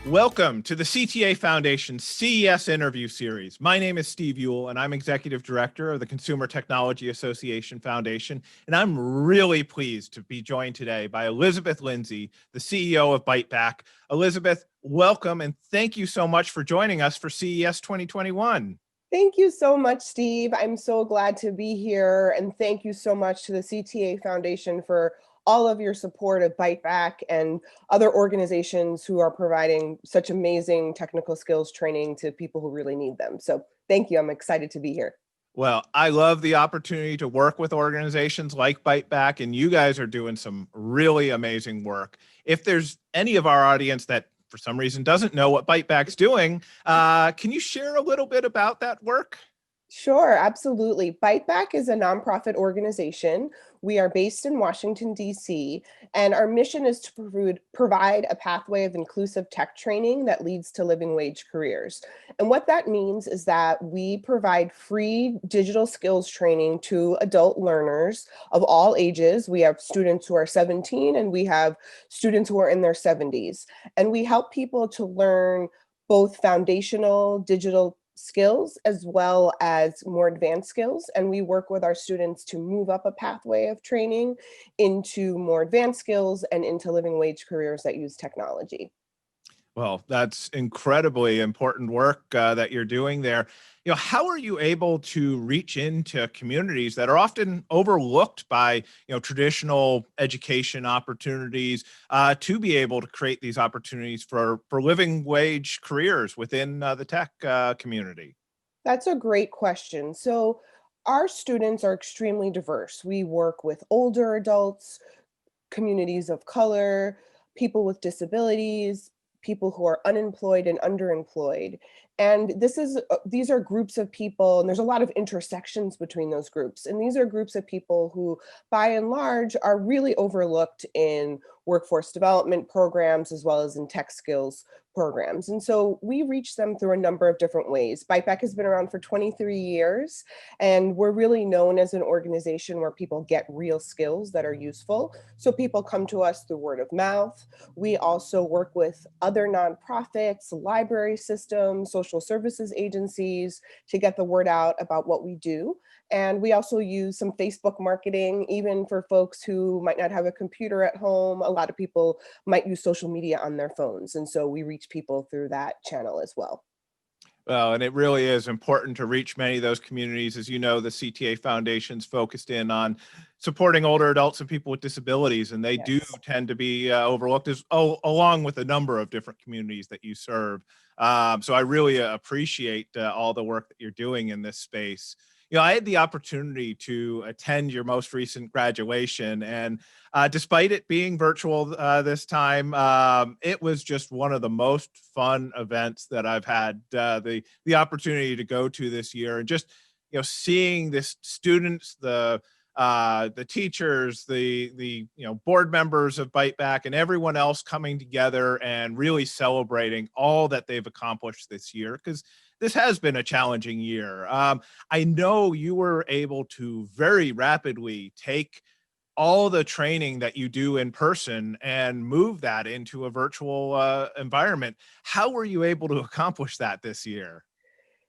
Welcome to the CTA Foundation CES interview series. My name is Steve Ewell, and I'm Executive Director of the Consumer Technology Association Foundation. And I'm really pleased to be joined today by Elizabeth Lindsey, the CEO of Byte. Elizabeth, welcome, and thank you so much for joining us for CES 2021. Thank you so much, Steve. I'm so glad to be here. And thank you so much to the CTA Foundation for all of your support of Byte and other organizations who are providing such amazing technical skills training to people who really need them. So thank you. I'm excited to be here. Well, I love the opportunity to work with organizations like Byte, and you guys are doing some really amazing work. If there's any of our audience that for some reason doesn't know what Byte's doing, can you share a little bit about that work? Sure, absolutely. Byte is a nonprofit organization. We are based in Washington, D.C., and our mission is to provide a pathway of inclusive tech training that leads to living wage careers. And what that means is that we provide free digital skills training to adult learners of all ages. We have students who are 17 and we have students who are in their 70s. And we help people to learn both foundational digital skills as well as more advanced skills. And we work with our students to move up a pathway of training into more advanced skills and into living wage careers that use technology. Well, that's incredibly important work that you're doing there. How are you able to reach into communities that are often overlooked by, traditional education opportunities to be able to create these opportunities for living wage careers within the tech community? That's a great question. So our students are extremely diverse. We work with older adults, communities of color, people with disabilities, people who are unemployed and underemployed. And these are groups of people, and there's a lot of intersections between those groups. And these are groups of people who, by and large, are really overlooked in workforce development programs as well as in tech skills programs. And so we reach them through a number of different ways. Byte has been around for 23 years, and we're really known as an organization where people get real skills that are useful. So people come to us through word of mouth. We also work with other nonprofits, library systems, social services agencies to get the word out about what we do. And we also use some Facebook marketing, even for folks who might not have a computer at home. A lot of people might use social media on their phones. And so we reach people through that channel as well. Well, and it really is important to reach many of those communities. As you know, the CTA Foundation's focused in on supporting older adults and people with disabilities, and they do Yes. tend to be overlooked along with a number of different communities that you serve. So I really appreciate all the work that you're doing in this space. I had the opportunity to attend your most recent graduation, and despite it being virtual this time, it was just one of the most fun events that I've had the opportunity to go to this year. And just seeing the students, the teachers, the board members of Byte, and everyone else coming together and really celebrating all that they've accomplished this year, because this has been a challenging year. I know you were able to very rapidly take all the training that you do in person and move that into a virtual environment. How were you able to accomplish that this year?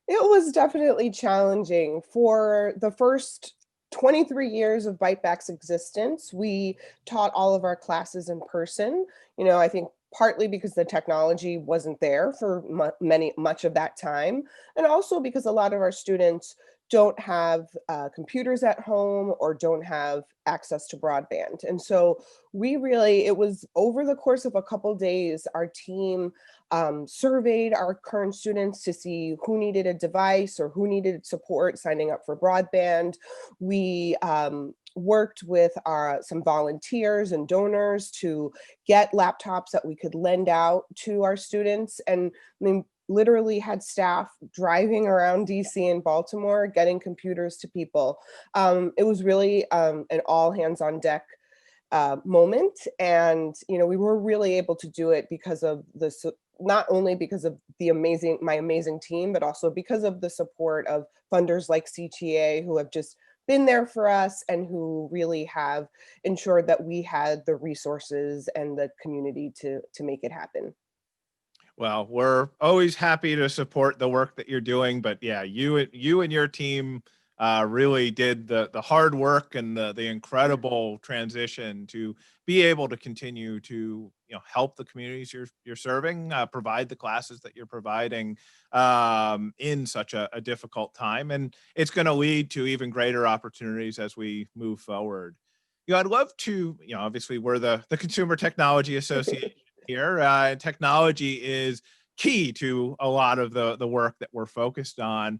It was definitely challenging. For the first 23 years of Byte's existence, we taught all of our classes in person. I think partly because the technology wasn't there for much of that time, and also because a lot of our students don't have computers at home or don't have access to broadband. And so it was over the course of a couple days, our team surveyed our current students to see who needed a device or who needed support signing up for broadband. We worked with some volunteers and donors to get laptops that we could lend out to our students. And I mean, literally had staff driving around DC and Baltimore, getting computers to people. It was really an all hands on deck moment. And, we were really able to do it because of not only because of my amazing team, but also because of the support of funders like CTA, who have just been there for us and who really have ensured that we had the resources and the community to make it happen. Well, we're always happy to support the work that you're doing, but yeah, you and your team really did the hard work and the incredible transition to be able to continue to help the communities you're serving, provide the classes that you're providing in such a difficult time, and it's going to lead to even greater opportunities as we move forward. I'd love to, obviously we're the Consumer Technology Association here. Technology is key to a lot of the work that we're focused on.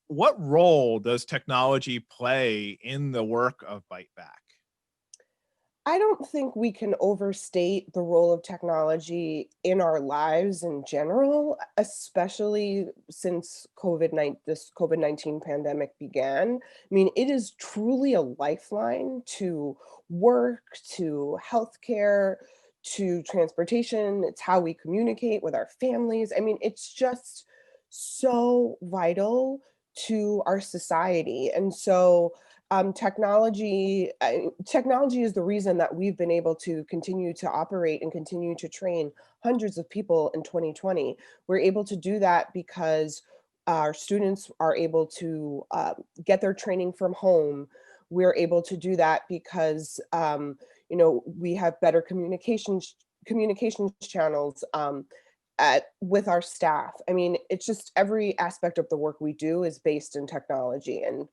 What role does technology play in the work of Bite Back? I don't think we can overstate the role of technology in our lives in general, especially since this COVID-19 pandemic began. I mean, it is truly a lifeline to work, to healthcare, to transportation. It's how we communicate with our families. I mean, it's just so vital to our society. And so technology is the reason that we've been able to continue to operate and continue to train hundreds of people in 2020. We're able to do that because our students are able to get their training from home. We're able to do that because we have better communications channels with our staff. I mean, it's just every aspect of the work we do is based in technology, and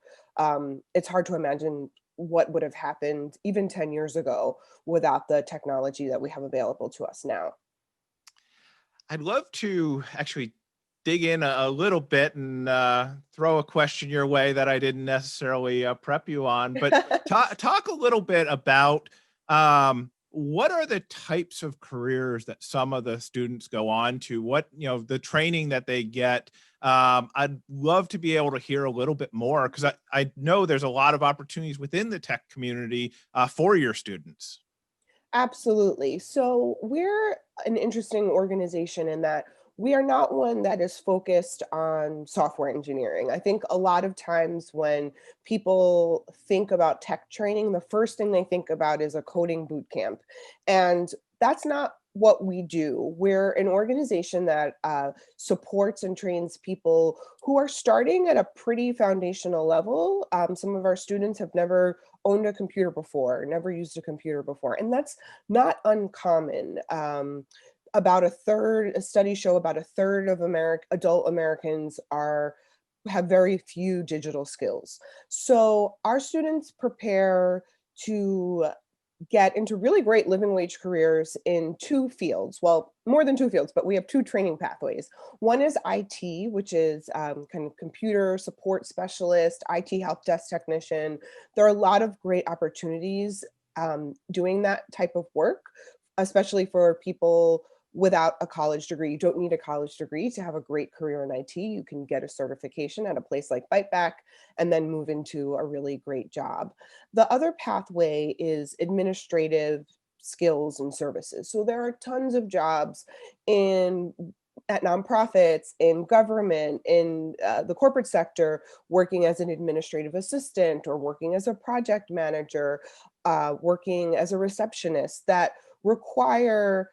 it's hard to imagine what would have happened even 10 years ago without the technology that we have available to us now. I'd love to actually dig in a little bit and throw a question your way that I didn't necessarily prep you on, but talk a little bit about what are the types of careers that some of the students go on to, what, the training that they get. I'd love to be able to hear a little bit more because I know there's a lot of opportunities within the tech community for your students. Absolutely. So we're an interesting organization in that we are not one that is focused on software engineering. I think a lot of times when people think about tech training, the first thing they think about is a coding boot camp. And that's not what we do. We're an organization that supports and trains people who are starting at a pretty foundational level. Some of our students have never owned a computer before, never used a computer before, and that's not uncommon. Studies show about a third of adult Americans have very few digital skills. So our students prepare to get into really great living wage careers in two fields. Well, more than two fields, but we have two training pathways. One is IT, which is kind of computer support specialist, IT help desk technician. There are a lot of great opportunities doing that type of work, especially for people without a college degree. You don't need a college degree to have a great career in IT. You can get a certification at a place like Byteback and then move into a really great job. The other pathway is administrative skills and services. So there are tons of jobs in at nonprofits, in government, in the corporate sector, working as an administrative assistant or working as a project manager, working as a receptionist that require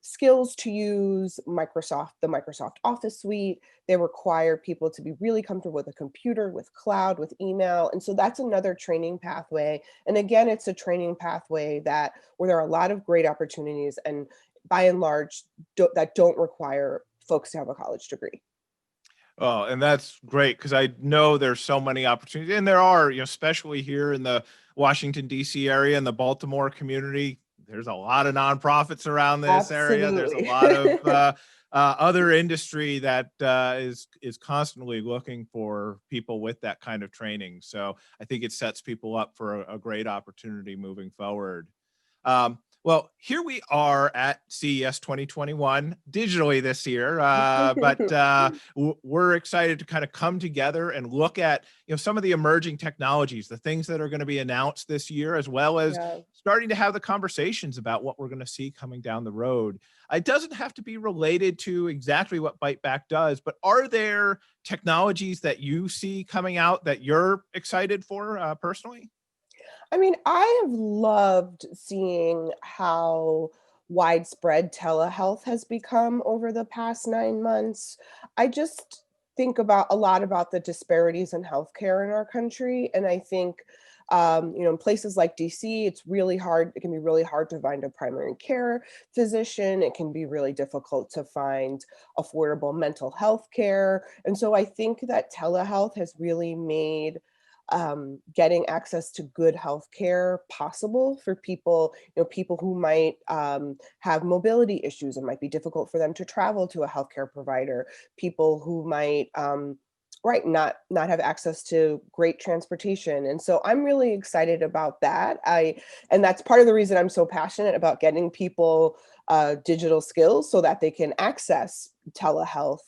skills to use the Microsoft Office suite. They require people to be really comfortable with a computer, with cloud, with email. And so that's another training pathway. And again, it's a training pathway where there are a lot of great opportunities and by and large that don't require folks to have a college degree. Oh, and that's great because I know there's so many opportunities, and there are, especially here in the Washington D.C. area and the Baltimore community. There's a lot of nonprofits around this area. There's a Absolutely. lot of other industry that is constantly looking for people with that kind of training. So I think it sets people up for a great opportunity moving forward. Well, here we are at CES 2021 digitally this year, but we're excited to kind of come together and look at some of the emerging technologies, the things that are going to be announced this year, as well as Yeah. starting to have the conversations about what we're going to see coming down the road. It doesn't have to be related to exactly what Byteback does, but are there technologies that you see coming out that you're excited for personally? I mean, I have loved seeing how widespread telehealth has become over the past 9 months. I just think about a lot about the disparities in healthcare in our country, and I think in places like DC, it's really hard. It can be really hard to find a primary care physician. It can be really difficult to find affordable mental health care. And so I think that telehealth has really made getting access to good health care possible for people, people who might have mobility issues. It might be difficult for them to travel to a healthcare provider, people who might right not have access to great transportation. And so I'm really excited about that. And that's part of the reason I'm so passionate about getting people digital skills so that they can access telehealth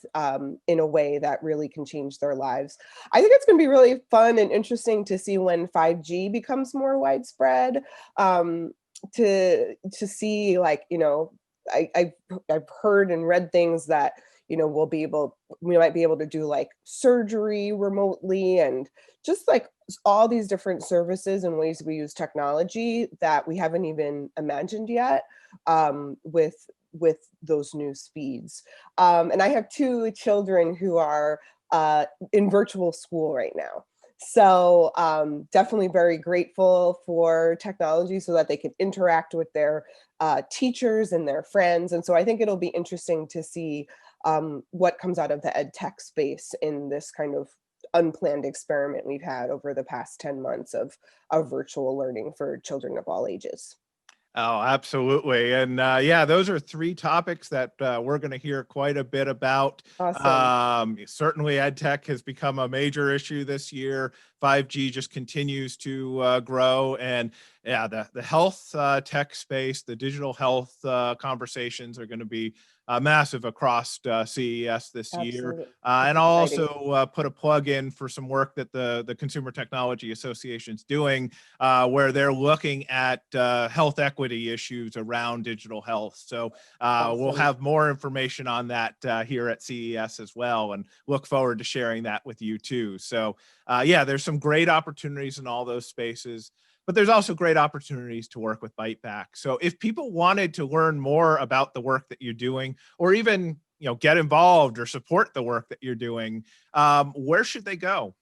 in a way that really can change their lives. I think it's going to be really fun and interesting to see when 5G becomes more widespread, to see, like, I've heard and read things that we might be able to do like surgery remotely, and just like all these different services and ways we use technology that we haven't even imagined yet, with those new speeds. And I have two children who are in virtual school right now. So definitely very grateful for technology so that they can interact with their teachers and their friends. And so I think it'll be interesting to see what comes out of the ed tech space in this kind of unplanned experiment we've had over the past 10 months of virtual learning for children of all ages. Oh, absolutely. And yeah, those are three topics that we're going to hear quite a bit about. Awesome. Certainly, ed tech has become a major issue this year. 5G just continues to grow. And yeah, the health tech space, the digital health conversations are going to be massive across CES this year. Absolutely. It's And I'll exciting. also put a plug in for some work that the Consumer Technology Association is doing, where they're looking at health equity issues around digital health. So we'll Awesome. have more information on that here at CES as well, and look forward to sharing that with you too. So yeah, there's some great opportunities in all those spaces, but there's also great opportunities to work with Byte Back. So if people wanted to learn more about the work that you're doing, or even get involved or support the work that you're doing, where should they go?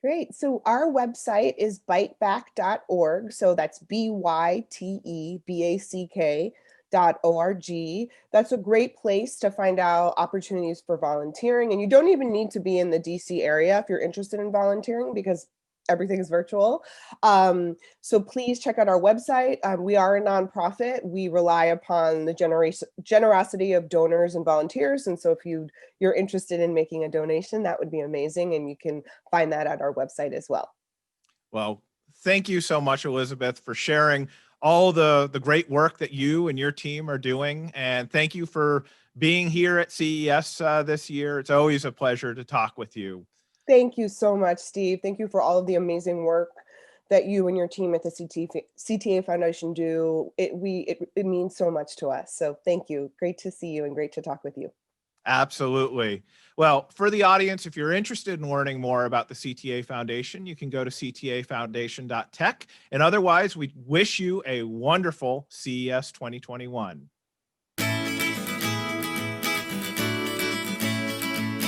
Great. So our website is byteback.org. So that's byteback.org. That's a great place to find out opportunities for volunteering. And you don't even need to be in the DC area if you're interested in volunteering, because everything is virtual. So please check out our website. We are a nonprofit. We rely upon the generosity of donors and volunteers. And so if you're interested in making a donation, that would be amazing. And you can find that at our website as well. Well, thank you so much, Elizabeth, for sharing all the great work that you and your team are doing. And thank you for being here at CES this year. It's always a pleasure to talk with you. Thank you so much, Steve. Thank you for all of the amazing work that you and your team at the CTA Foundation do. It means so much to us. So thank you. Great to see you and great to talk with you. Absolutely. Well, for the audience, if you're interested in learning more about the CTA Foundation, you can go to ctafoundation.tech. And otherwise, we wish you a wonderful CES 2021.